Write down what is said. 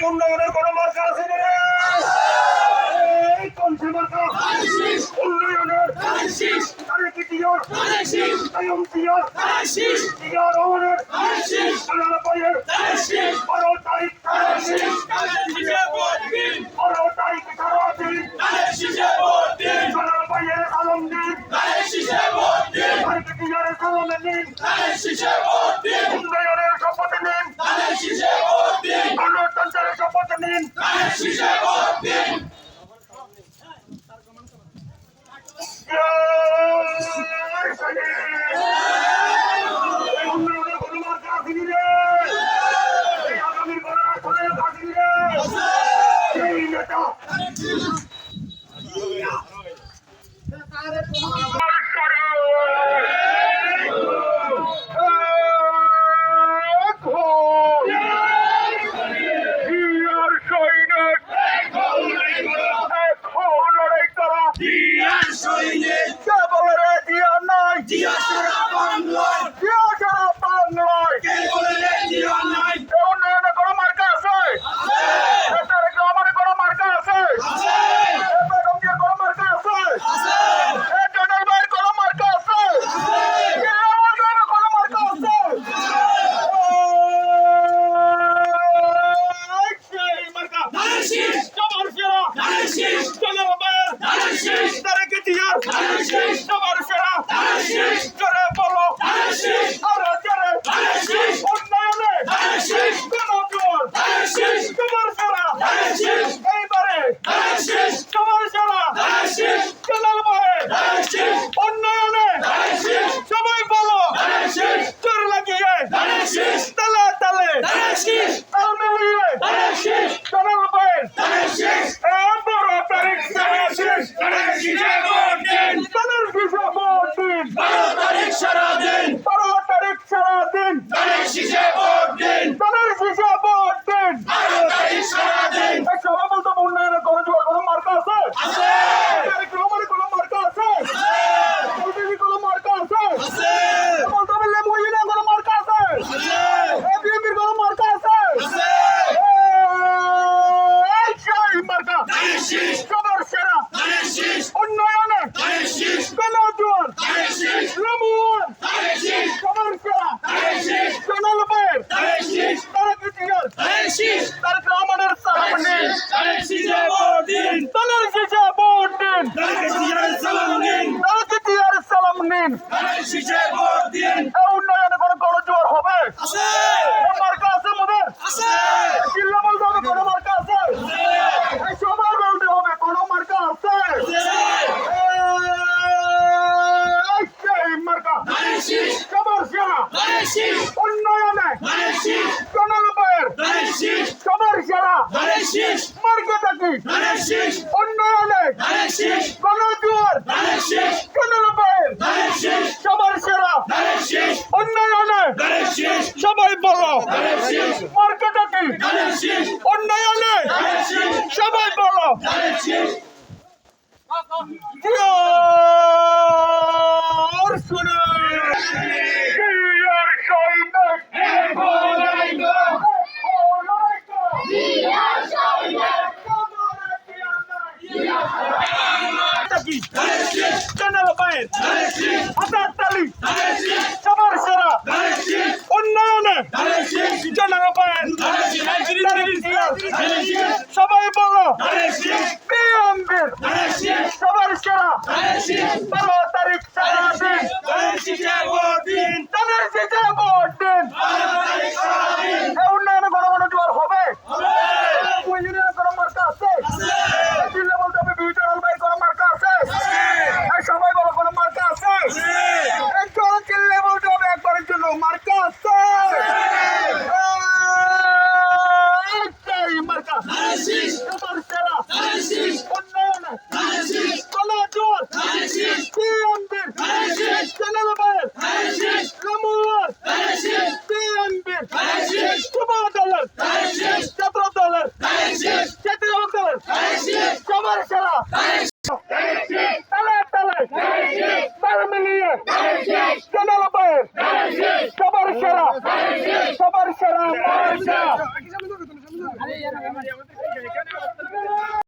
উন্নয়নের কোন মার্কা আছে রে? কোন সে মার্কা? উন্নয়নের আরে কি দিয়র আয়ম দিয়র দিয়র রহমানের আল্লাহ পায়ের 12 তারিখ 12 তারিখ সারাদিন আল্লাহ পায়ের আলম দিন আর কি দিয়রের সালামে নিন উন্নয়নের শপথ নিন গণতন্ত্রের শপথ নিন উন্নয়নের কোনো মার্কা আসেনি রে আগামীর কোনো আসলে আসেনি রে সেই নেতা উন্নয়নে কোন গণজোয়ার হবে? মার্কা আছে মোদের? চিল্লা বলতে হবে কোন মার্কা আছে? সবাই বলতে হবে কোন মার্কা আছে? মার্কা সবার সেরা উন্নয়নে জনগণের সবার সেরা মার্কাটা কি? উন্নয়নে গণজোয়ার জনগণের সবার সেরা উন্নয়নে সবাই বলো মার্কাটা কি? উন্নয়নে সবাই বলো শুনে সবার সেরা উন্নয়নে সবাই বলো বিএনপির সবার সেরা 12 তারিখ সারাদিন ভোট দিন উন্নয়নে কোনো জোয়ার হবে? কোনো মার্কা আছে? চিল্লা বলতে হবে বিউটাল ভাই কোনো মার্কা আছে? সবাই বলো কোনো মার্কা আছে? চিল্লে বলতে হবে একবারের জন্য মার্কা আছে? মার্কা সবার সেরা উন্নয়নে কোনো জোর এখানে